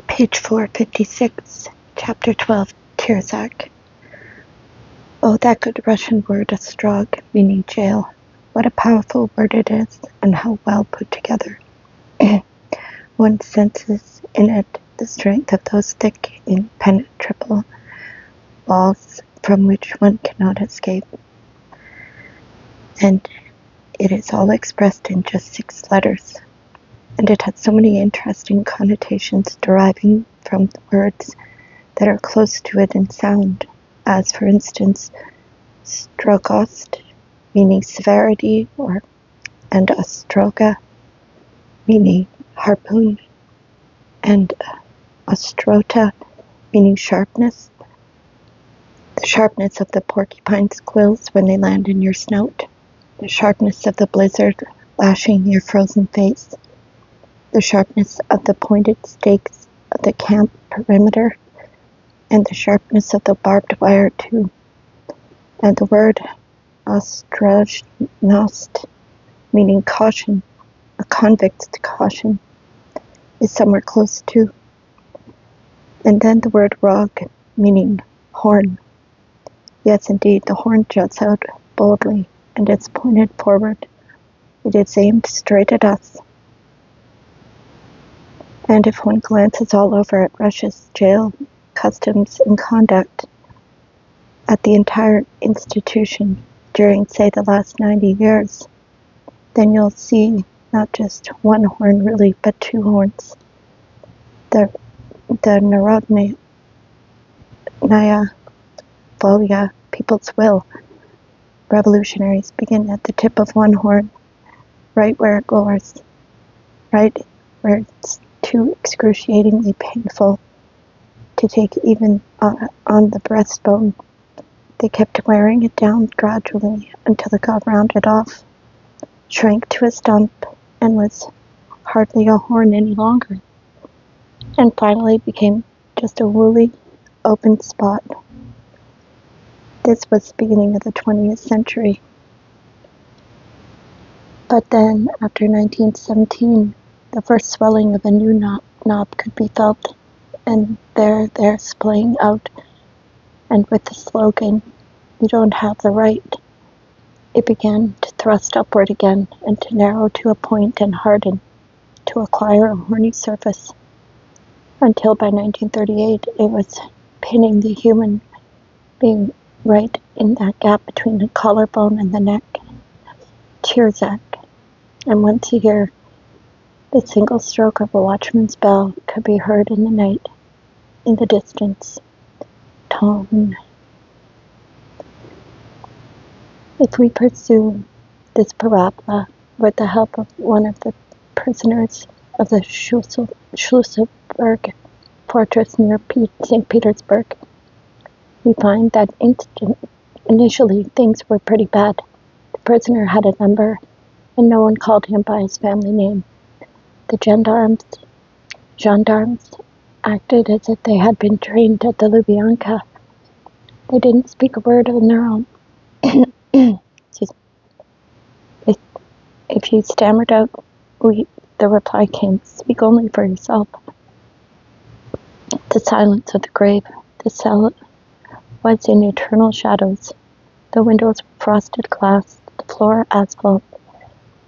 Page 456, Chapter 12, Tyurzak. Oh, that good Russian word, ostrog, meaning jail. What a powerful word it is, and how well put together. One senses in it the strength of those thick, impenetrable walls from which one cannot escape. And it is all expressed in just 6 letters. And it has so many interesting connotations deriving from the words that are close to it in sound, as for instance, strogost, meaning severity, and ostroga, meaning harpoon, and ostrota, meaning sharpness, the sharpness of the porcupine's quills when they land in your snout, the sharpness of the blizzard lashing your frozen face, the sharpness of the pointed stakes of the camp perimeter, and the sharpness of the barbed wire too. And the word ostrognost, meaning caution, a convict's caution, is somewhere close too. And then the word rog, meaning horn. Yes, indeed, the horn juts out boldly, and it's pointed forward. It is aimed straight at us. And if one glances all over at Russia's jail, customs, and conduct, at the entire institution during, say, the last 90 years, then you'll see not just one horn really, but 2 horns. The Narodnaya Volya, people's will, revolutionaries begin at the tip of one horn, right where it goes, right where it's too excruciatingly painful to take even on the breastbone. They kept wearing it down gradually until it got rounded off, shrank to a stump, and was hardly a horn any longer, and finally became just a woolly, open spot. This was the beginning of the 20th century. But then, after 1917, the first swelling of a new knob could be felt, and there splaying out, and with the slogan, "You don't have the right," it began to thrust upward again, and to narrow to a point and harden, to acquire a horny surface, until by 1938 it was pinning the human being right in that gap between the collarbone and the neck. Tyurzak. And once a year, the single stroke of a watchman's bell could be heard in the night, in the distance. Tone. If we pursue this parabola with the help of one of the prisoners of the Schlüsselburg fortress near St. Petersburg, we find that initially things were pretty bad. The prisoner had a number, and no one called him by his family name. The gendarmes acted as if they had been trained at the Lubyanka. They didn't speak a word on their own. If you stammered out, the reply came, "Speak only for yourself." The silence of the grave, the cell was in eternal shadows. The windows were frosted glass, the floor asphalt.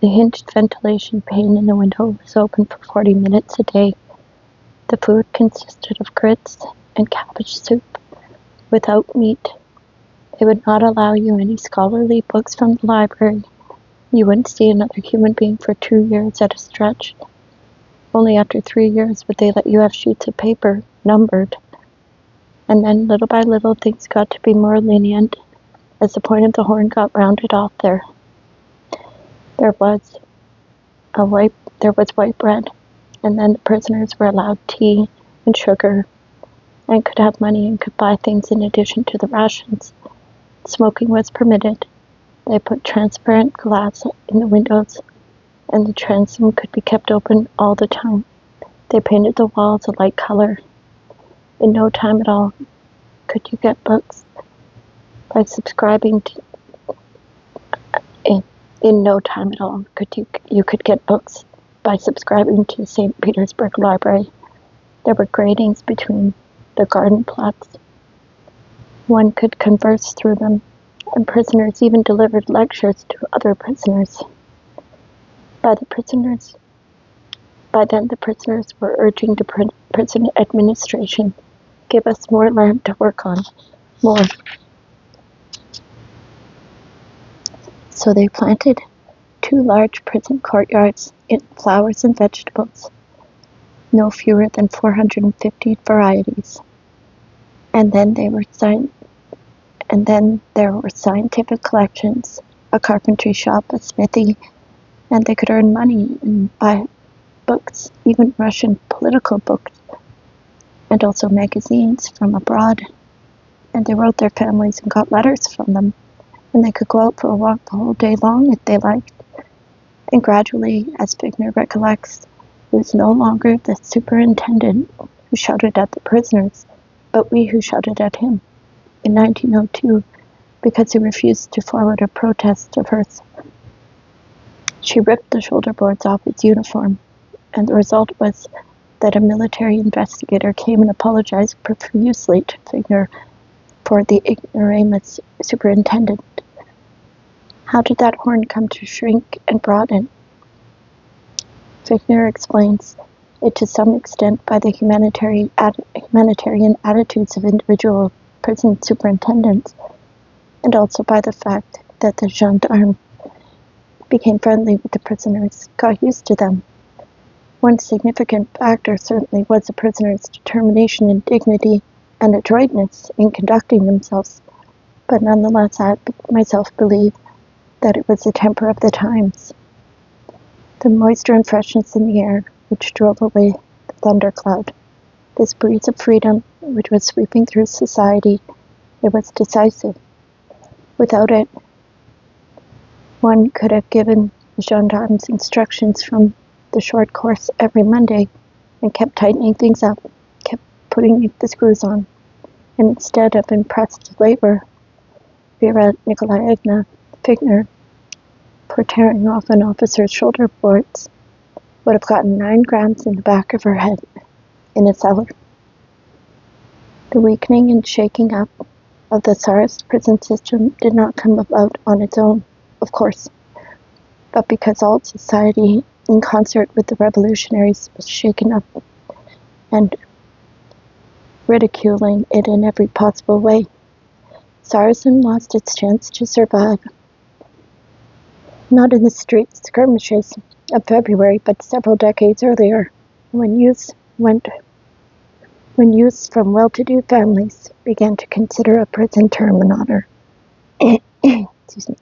The hinged ventilation pane in the window was open for 40 minutes a day. The food consisted of grits and cabbage soup, without meat. They would not allow you any scholarly books from the library. You wouldn't see another human being for 2 years at a stretch. Only after 3 years would they let you have sheets of paper, numbered. And then, little by little, things got to be more lenient, as the point of the horn got rounded off there. There was white bread, and then the prisoners were allowed tea and sugar, and could have money and could buy things in addition to the rations. Smoking was permitted. They put transparent glass in the windows, and the transom could be kept open all the time. They painted the walls a light color. In no time at all could you get books. By subscribing to in no time at all could you could get books by subscribing to the St. Petersburg Library. There were gratings between the garden plots. One could converse through them, and prisoners even delivered lectures to other prisoners. By then the prisoners were urging the prison administration, give us more land to work on, more. So they planted 2 large prison courtyards in flowers and vegetables, no fewer than 450 varieties. And then there were scientific collections, a carpentry shop, a smithy, and they could earn money and buy books, even Russian political books, and also magazines from abroad. And they wrote their families and got letters from them, and they could go out for a walk the whole day long if they liked. And gradually, as Figner recollects, it was no longer the superintendent who shouted at the prisoners, but we who shouted at him in 1902 because he refused to forward a protest of hers. She ripped the shoulder boards off his uniform, and the result was that a military investigator came and apologized profusely to Figner for the ignoramus superintendent. How did that horn come to shrink and broaden? Figner explains it to some extent by the humanitarian attitudes of individual prison superintendents, and also by the fact that the gendarmes became friendly with the prisoners, got used to them. One significant factor certainly was the prisoners' determination and dignity and adroitness in conducting themselves, but nonetheless I myself believe that it was the temper of the times. The moisture and freshness in the air which drove away the thundercloud. This breeze of freedom which was sweeping through society, it was decisive. Without it, one could have given the gendarmes instructions from the short course every Monday and kept tightening things up, kept putting the screws on. And instead of impressed labor, Vera Nikolaevna Figner, for tearing off an officer's shoulder boards, would have gotten 9 grams in the back of her head in a cellar. The weakening and shaking up of the Tsarist prison system did not come about on its own, of course, but because all society, in concert with the revolutionaries, was shaken up and ridiculing it in every possible way. Tsarism lost its chance to survive. Not in the street skirmishes of February, but several decades earlier, when youths from well-to-do families began to consider a prison term an honor. Excuse me.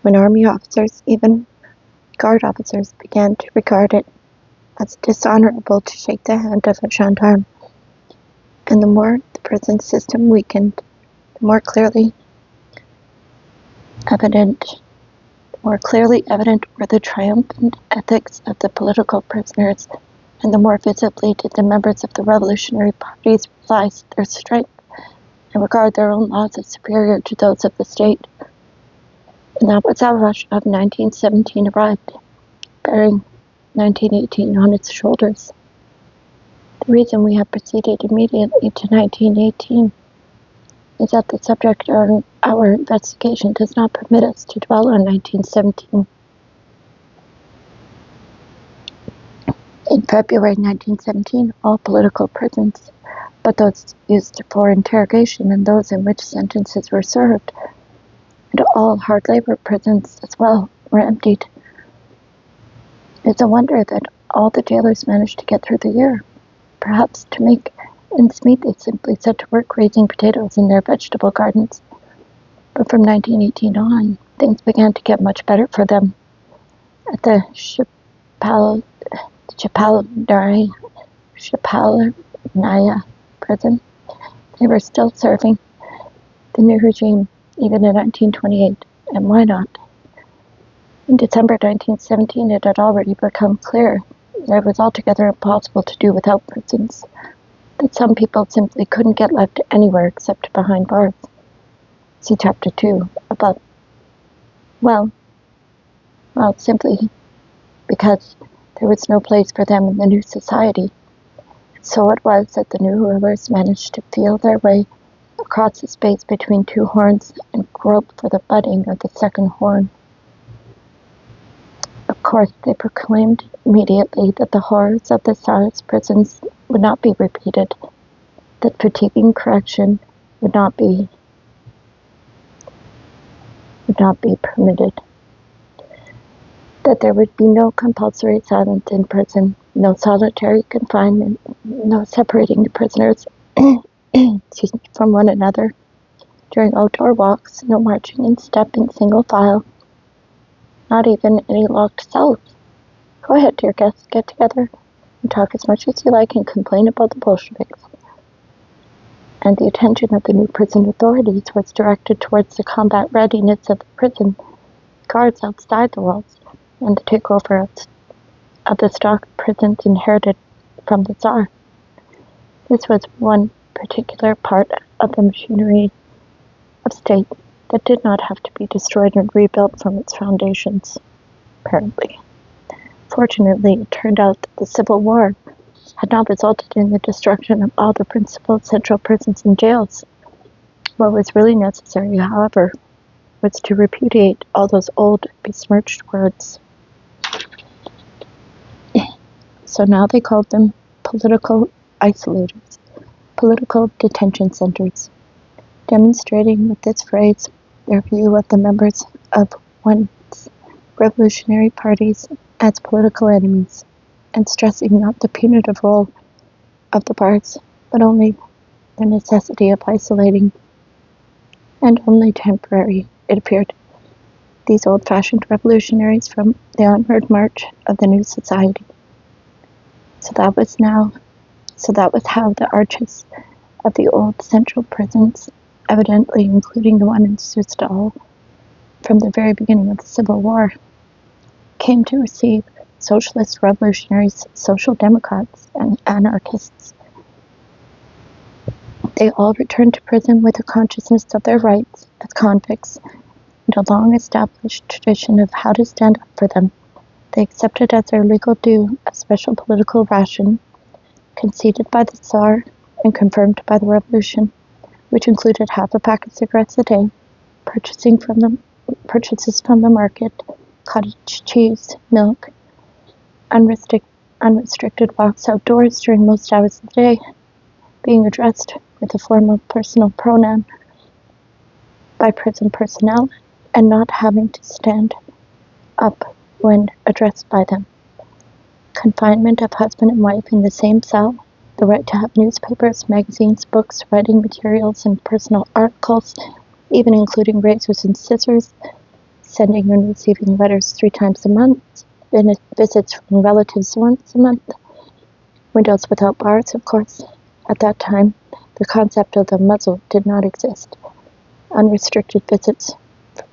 When army officers, even guard officers, began to regard it as dishonorable to shake the hand of a gendarme. And the more the prison system weakened, the more clearly evident were the triumphant ethics of the political prisoners, and the more visibly did the members of the revolutionary parties realize their strength and regard their own laws as superior to those of the state. And that was how Russia of 1917 arrived, bearing 1918 on its shoulders. The reason we have proceeded immediately to 1918 is that the subject of our investigation does not permit us to dwell on 1917. In February 1917, all political prisons, but those used for interrogation and those in which sentences were served, and all hard labor prisons as well, were emptied. It's a wonder that all the jailers managed to get through the year. Perhaps to make ends meet, they simply set to work raising potatoes in their vegetable gardens. But from 1918 on, things began to get much better for them. At the Chapalnaya prison, they were still serving the new regime, even in 1928, and why not? In December 1917, it had already become clear that it was altogether impossible to do without prisons, that some people simply couldn't get left anywhere except behind bars. See Chapter 2 about, well, simply because There was no place for them in the new society. So it was that the new rulers managed to feel their way across the space between two horns and grope for the budding of the second horn. Of course, they proclaimed immediately that the horrors of the Tsar's prisons would not be repeated, that fatiguing correction would not be permitted, that there would be no compulsory silence in prison, no solitary confinement, no separating the prisoners from one another during outdoor walks, no marching in step in single file, not even any locked cells. Go ahead, dear guests, get together and talk as much as you like and complain about the Bolsheviks. And the attention of the new prison authorities was directed towards the combat readiness of the prison guards outside the walls and the takeover of the stock prisons inherited from the Tsar. This was one particular part of the machinery of state that did not have to be destroyed and rebuilt from its foundations, apparently. Fortunately, it turned out that the Civil War had not resulted in the destruction of all the principal central prisons and jails. What was really necessary, however, was to repudiate all those old, besmirched words. So now they called them political isolators, political detention centers, demonstrating with this phrase their view of the members of once revolutionary parties as political enemies, and stressing not the punitive role of the bars, but only the necessity of isolating, and only temporary, it appeared, these old-fashioned revolutionaries from the onward march of the new society. So that was how the arches of the old central prisons, evidently including the one in Ch.12, from the very beginning of the Civil War, came to receive socialist revolutionaries, social democrats, and anarchists. They all returned to prison with a consciousness of their rights as convicts and a long-established tradition of how to stand up for them. They accepted as their legal due a special political ration, conceded by the Tsar and confirmed by the Revolution, which included half a pack of cigarettes a day, purchases from the market, cottage cheese, milk, unrestricted walks outdoors during most hours of the day, being addressed with a formal personal pronoun by prison personnel, and not having to stand up when addressed by them. Confinement of husband and wife in the same cell, the right to have newspapers, magazines, books, writing materials, and personal articles, even including razors and scissors, sending and receiving letters 3 times a month, visits from relatives once a month, windows without bars, of course. At that time, the concept of the muzzle did not exist. Unrestricted visits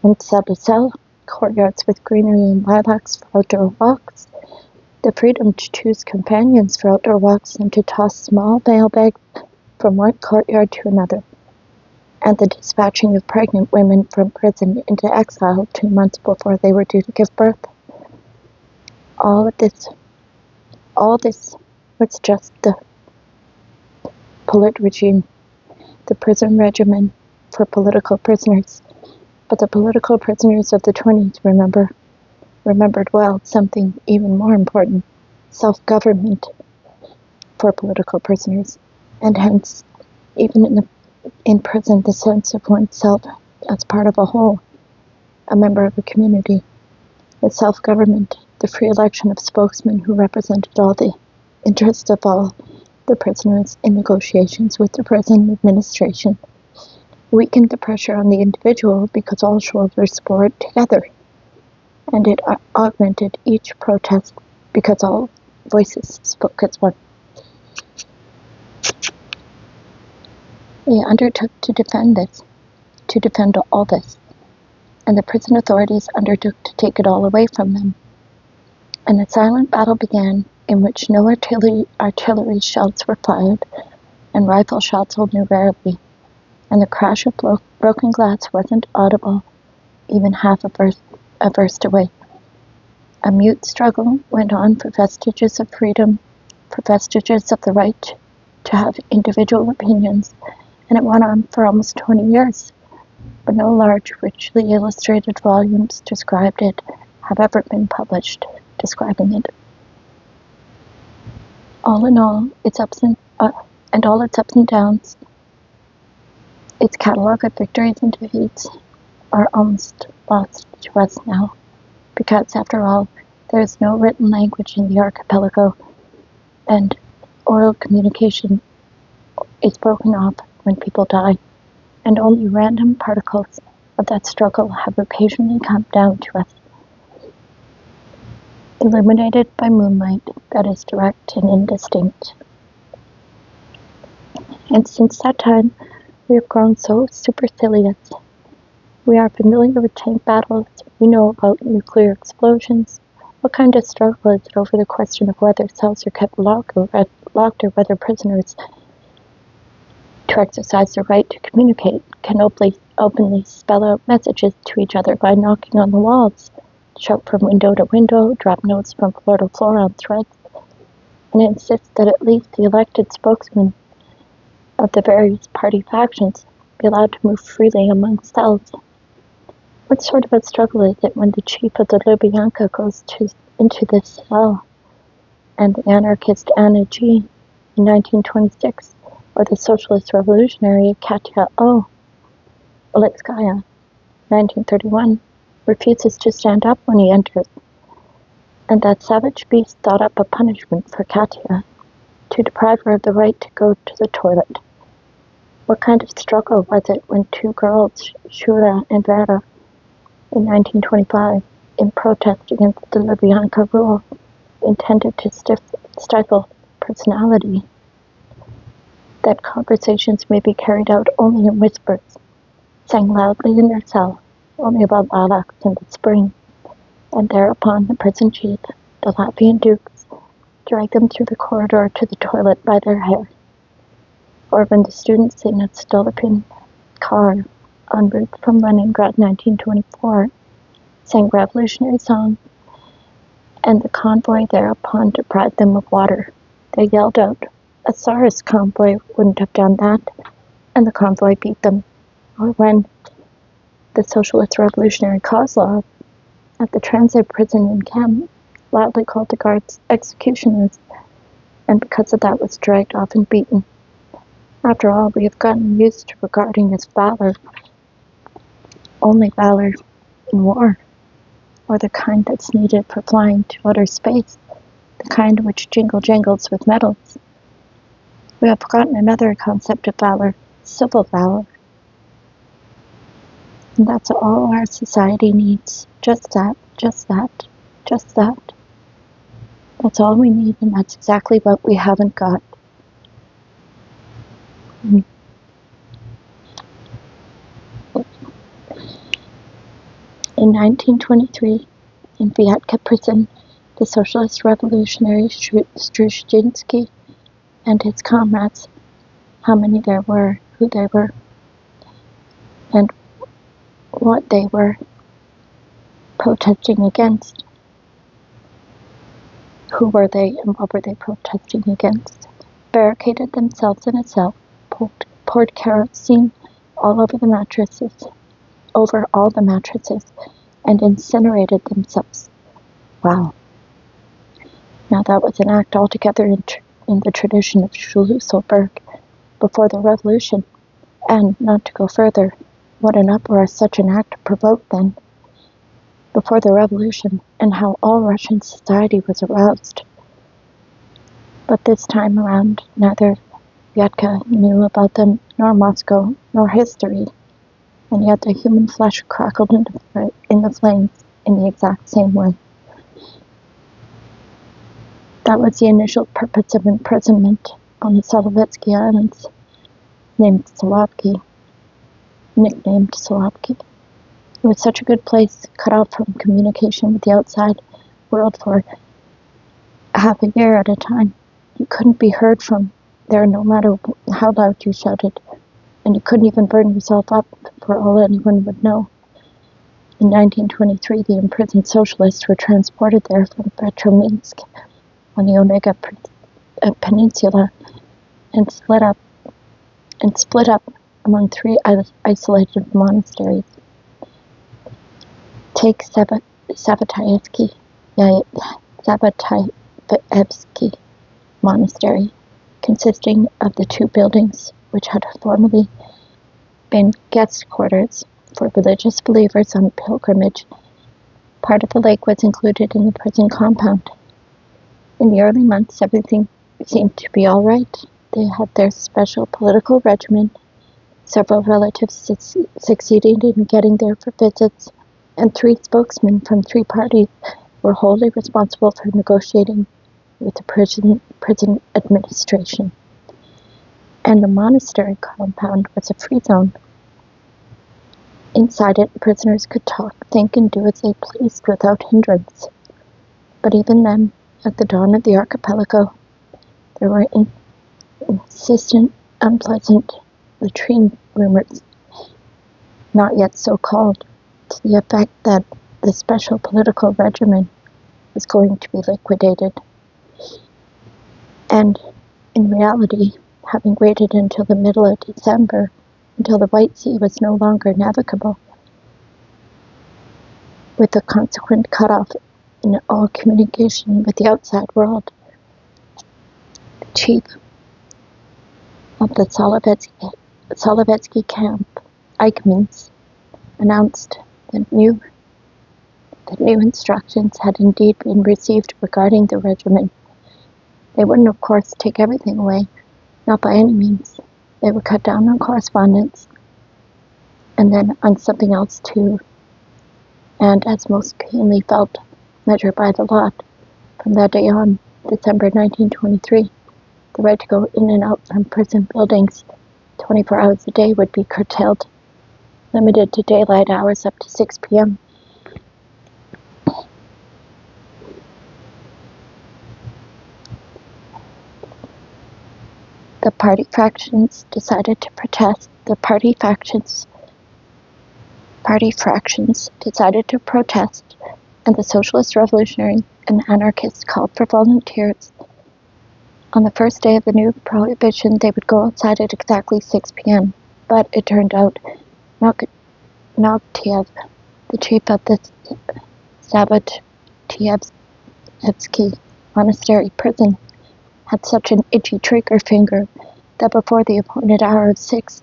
from cell to cell, courtyards with greenery and lilacs for outdoor walks, the freedom to choose companions for outdoor walks and to toss small mailbags from one courtyard to another, and the dispatching of pregnant women from prison into exile 2 months before they were due to give birth. All this was just the Polit regime, the prison regimen for political prisoners. But the political prisoners of the 20s remembered well something even more important, self-government for political prisoners, and hence, even in prison, the sense of oneself as part of a whole, a member of a community, the self-government, the free election of spokesmen who represented all the interests of all the prisoners in negotiations with the prison administration, weakened the pressure on the individual because all shoulders bore it together, and it augmented each protest because all voices spoke as one. They undertook to defend all this, and the prison authorities undertook to take it all away from them. And a silent battle began in which no artillery shells were fired, and rifle shots only rarely, and the crash of broken glass wasn't audible even half a verst away. A mute struggle went on for vestiges of freedom, for vestiges of the right to have individual opinions, and it went on for almost 20 years, but no large, richly illustrated volumes described it have ever been published describing it. All in all, its ups and downs, its catalogue of victories and defeats are almost lost to us now, because after all, there is no written language in the archipelago, and oral communication is broken off when people die, and only random particles of that struggle have occasionally come down to us, illuminated by moonlight that is direct and indistinct. And since that time, we have grown so supercilious. We are familiar with tank battles, we know about nuclear explosions. What kind of struggle is it over the question of whether cells are kept locked or whether prisoners, to exercise their right to communicate, can openly spell out messages to each other by knocking on the walls, shout from window to window, drop notes from floor to floor on threads, and insist that at least the elected spokesmen of the various party factions be allowed to move freely among cells? What sort of a struggle is it when the chief of the Lubyanka goes into this cell, and the anarchist Anna G. in 1926, or the socialist revolutionary Katya O. Olitskaya, 1931, refuses to stand up when he enters, and that savage beast thought up a punishment for Katya, to deprive her of the right to go to the toilet. What kind of struggle was it when two girls, Shura and Vera, in 1925, in protest against the Lubyanka rule, intended to stifle personality, that conversations may be carried out only in whispers, sang loudly in their cell, only about lilacs in the spring, and thereupon the prison chief, the Latvian dukes, dragged them through the corridor to the toilet by their hair. Or when the students in a Stolypin car en route from Leningrad 1924 sang revolutionary songs, and the convoy thereupon deprived them of water. They yelled out, "A Tsarist convoy wouldn't have done that," and the convoy beat them. Or when the Socialist Revolutionary Kozlov at the transit prison in Kem loudly called the guards executioners, and because of that was dragged off and beaten. After all, we have gotten used to regarding as valor only valor in war, or the kind that's needed for flying to outer space, the kind which jangles with medals. We have forgotten another concept of valor, civil valor. And that's all our society needs. Just that. That's all we need, and that's exactly what we haven't got. In 1923, in Vyatka prison, the socialist revolutionary Strushjinsky and his comrades, how many there were, who they were, and what they were protesting against. Who were they and what were they protesting against? Barricaded themselves in a cell, poured kerosene all over all the mattresses, and incinerated themselves. Wow. Now that was an act altogether in the tradition of Schlüsselburg before the revolution, and not to go further, what an uproar such an act provoked then, before the revolution, and how all Russian society was aroused. But this time around, neither Vyatka knew about them, nor Moscow, nor history, and yet the human flesh crackled in the flames in the exact same way. That was the initial purpose of imprisonment on the Solovetsky Islands, nicknamed Solovki. It was such a good place, cut off from communication with the outside world for half a year at a time. You couldn't be heard from there no matter how loud you shouted, and you couldn't even burn yourself up for all anyone would know. In 1923, the imprisoned socialists were transported there from Petrominsk on the Onega Peninsula and split up among 3 isolated monasteries. Take Sabataevsky Monastery, consisting of the 2 buildings which had formerly been guest quarters for religious believers on pilgrimage. Part of the lake was included in the prison compound. In the early months, everything seemed to be all right. They had their special political regimen, several relatives succeeded in getting there for visits, and 3 spokesmen from 3 parties were wholly responsible for negotiating with the prison administration. And the monastery compound was a free zone. Inside it, prisoners could talk, think, and do as they pleased without hindrance. But even then, at the dawn of the archipelago, there were insistent, unpleasant latrine rumors, not yet so called, to the effect that the special political regimen was going to be liquidated. And in reality, having waited until the middle of December, until the White Sea was no longer navigable, with the consequent cutoff in all communication with the outside world, the chief of the Solovetsky camp, Iine, announced that new instructions had indeed been received regarding the regimen. They wouldn't, of course, take everything away, not by any means. They would cut down on correspondence, and then on something else too, and as most keenly felt, measure by the lot. From that day on, December 1923, the right to go in and out from prison buildings 24 hours a day would be curtailed, limited to daylight hours up to 6 p.m. The party fractions decided to protest. The party fractions decided to protest, and the socialist, revolutionary, and anarchists called for volunteers. On the first day of the new prohibition, they would go outside at exactly 6 p.m. But it turned out Nogtiev, the chief of the Sabatievsky monastery prison, had such an itchy trigger finger that before the appointed hour of 6,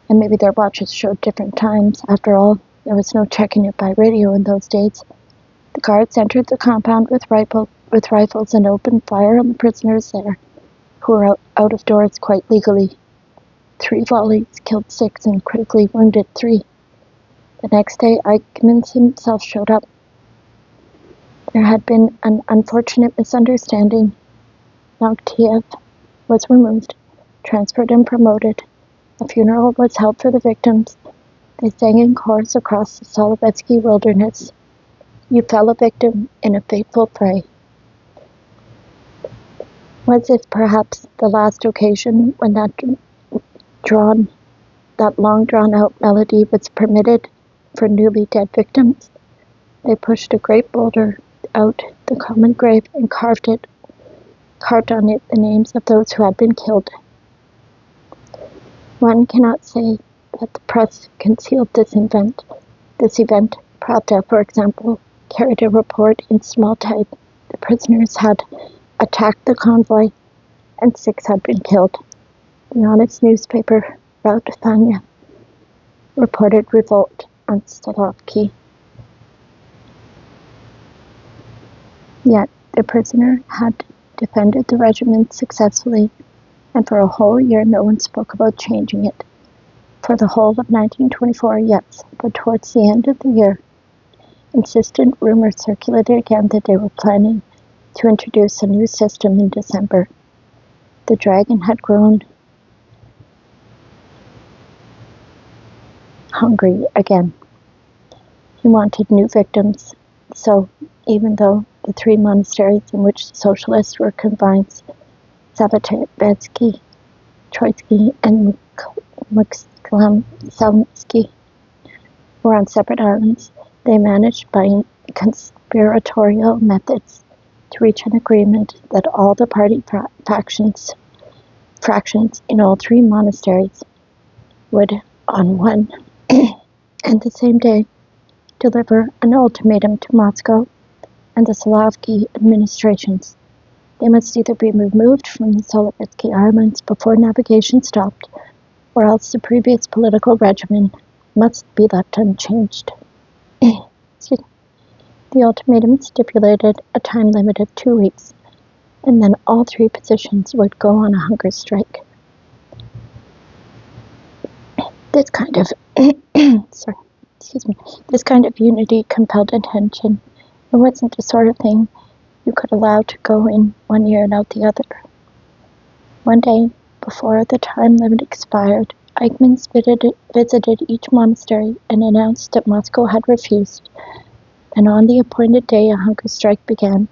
and maybe their watches showed different times, after all, there was no checking it by radio in those days, the guards entered the compound with rifles and opened fire on the prisoners there, who were out of doors quite legally. 3 volleys killed 6 and critically wounded 3. The next day, Iine himself showed up. There had been an unfortunate misunderstanding. Nogtiev was removed, transferred, and promoted. A funeral was held for the victims. They sang in chorus across the Solovetsky wilderness. You fell a victim in a fateful fray. Was it perhaps the last occasion when that long drawn-out melody was permitted for newly dead victims? They pushed a great boulder out the common grave and carved on it the names of those who had been killed. One cannot say that the press concealed this event. Pravda, for example, carried a report in small type. The prisoners had attacked the convoy, and 6 had been killed. The honest newspaper, Rautanya, reported revolt on Solovki. Yet the prisoner had defended the regiment successfully, and for a whole year no one spoke about changing it. For the whole of 1924, yes, but towards the end of the year, insistent rumors circulated again that they were planning to introduce a new system in December. The dragon had grown hungry again. He wanted new victims, so even though the 3 monasteries in which the socialists were confined, Sabatievsky, Troitsky, and Myklamsky, were on separate islands, They managed by conspiratorial methods to reach an agreement that all the party fractions in all three monasteries would, on one and the same day, deliver an ultimatum to Moscow and the Solovki administrations. They must either be removed from the Solovetsky Islands before navigation stopped, or else the previous political regimen must be left unchanged. The ultimatum stipulated a time limit of 2 weeks, and then all three positions would go on a hunger strike. This kind of unity compelled attention. It wasn't the sort of thing you could allow to go in one ear and out the other. One day, before the time limit expired, Eichmann visited each monastery and announced that Moscow had refused, and on the appointed day a hunger strike began.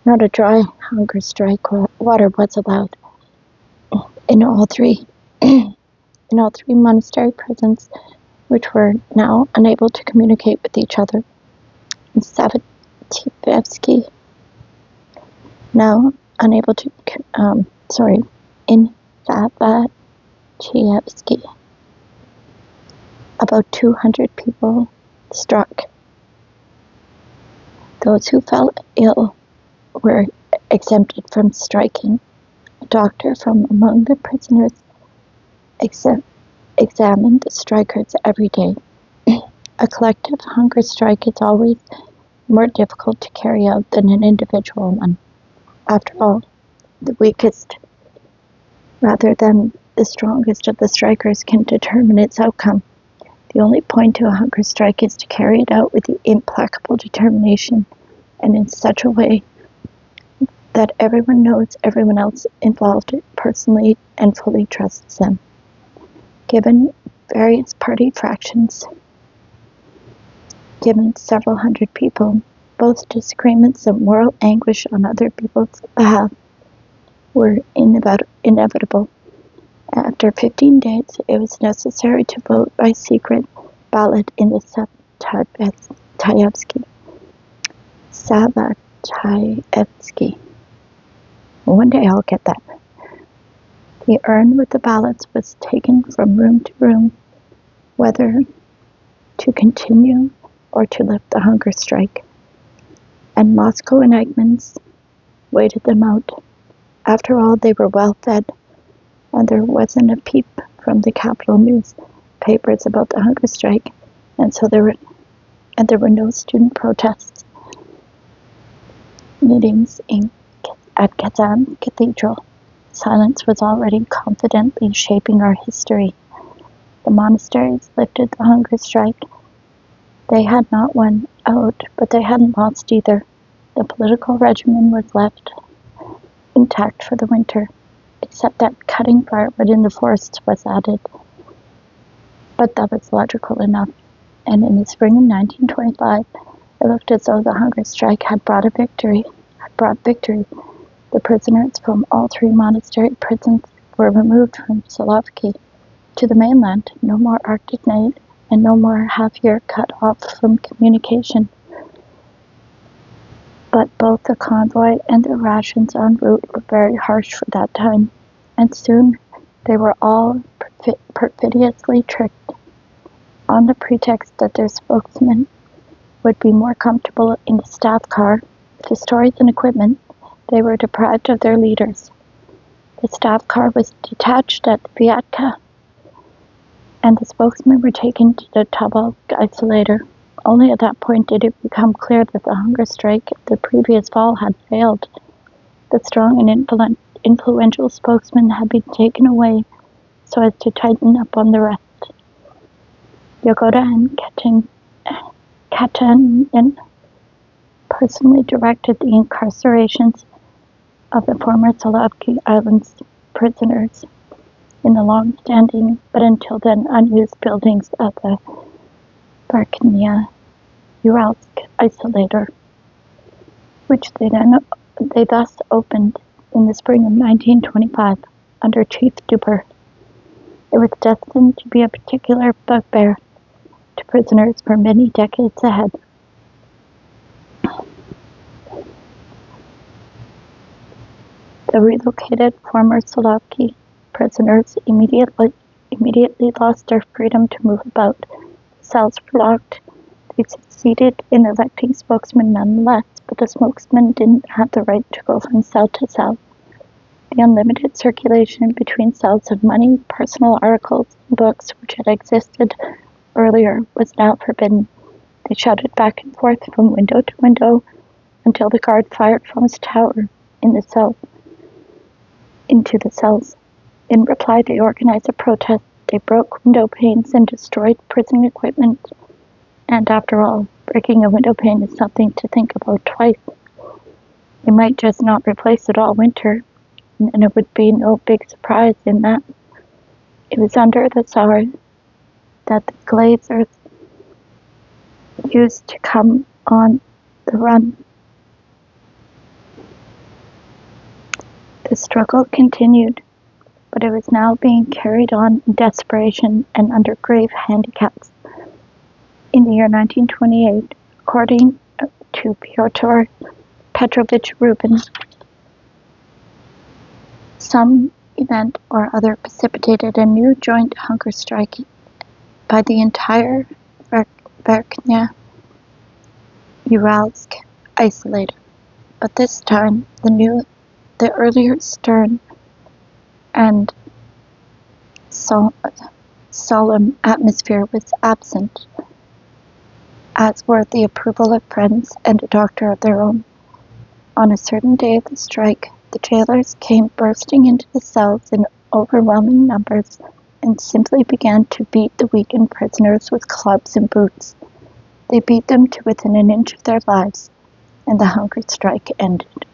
Not a dry hunger strike, water was allowed. In all three monastery prisons, which were now unable to communicate with each other. In Savatievsky, in Savatievsky, about 200 people struck. Those who fell ill were exempted from striking. A doctor from among the prisoners examined the strikers every day. A collective hunger strike is always more difficult to carry out than an individual one. After all, the weakest, rather than the strongest of the strikers, can determine its outcome. The only point to a hunger strike is to carry it out with the implacable determination and in such a way that everyone knows everyone else involved personally and fully trusts them. Given various party fractions, given several hundred people, both disagreements and moral anguish on other people's behalf were inevitable. After 15 days, it was necessary to vote by secret ballot in the Savatievsky. One day I'll get that. The urn with the ballots was taken from room to room, whether to continue or to lift the hunger strike, and Moscow and Eichmann's waited them out. After all, they were well fed, and there wasn't a peep from the capital newspapers about the hunger strike, and there were no student protests. Meetings at Kazan Cathedral. Silence was already confidently shaping our history. The monasteries lifted the hunger strike. They had not won out, but they hadn't lost either. The political regimen was left intact for the winter, except that cutting firewood in the forests was added. But that was logical enough, and in the spring of 1925, it looked as though the hunger strike had brought victory. The prisoners from all three monastery prisons were removed from Solovki to the mainland. No more Arctic night and no more half-year cut off from communication. But both the convoy and the rations en route were very harsh for that time, and soon they were all perfidiously tricked on the pretext that their spokesman would be more comfortable in the staff car. To storage and equipment, they were deprived of their leaders. The staff car was detached at Vyatka, and the spokesmen were taken to the Tyurzak isolator. Only at that point did it become clear that the hunger strike of the previous fall had failed. The strong and influential spokesman had been taken away so as to tighten up on the rest. Yagoda and Katanin personally directed the incarcerations of the former Solovki Islands prisoners in the long-standing, but until then unused buildings of the Barknia Uralsk isolator, which they thus opened in the spring of 1925 under Chief Duper. It was destined to be a particular bugbear to prisoners for many decades ahead. The relocated former Slovak prisoners immediately lost their freedom to move about. The cells were locked. They succeeded in electing spokesmen nonetheless, but the spokesman didn't have the right to go from cell to cell. The unlimited circulation between cells of money, personal articles, and books, which had existed earlier, was now forbidden. They shouted back and forth from window to window until the guard fired from his tower into the cells. In reply, they organized a protest. They broke window panes and destroyed prison equipment. And after all, breaking a window pane is something to think about twice. They might just not replace it all winter, and it would be no big surprise in that. It was under the Tsar that the glaziers used to come on the run. The struggle continued, but it was now being carried on in desperation and under grave handicaps. In the year 1928, according to Pyotr Petrovich Rubin, some event or other precipitated a new joint hunger strike by the entire Verkhnya Uralsk isolated. But this time, the earlier stern and solemn atmosphere was absent, as were the approval of friends and a doctor of their own. On a certain day of the strike, the jailers came bursting into the cells in overwhelming numbers and simply began to beat the weakened prisoners with clubs and boots. They beat them to within an inch of their lives, and the hunger strike ended.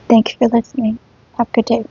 Thank you for listening. Have a good day.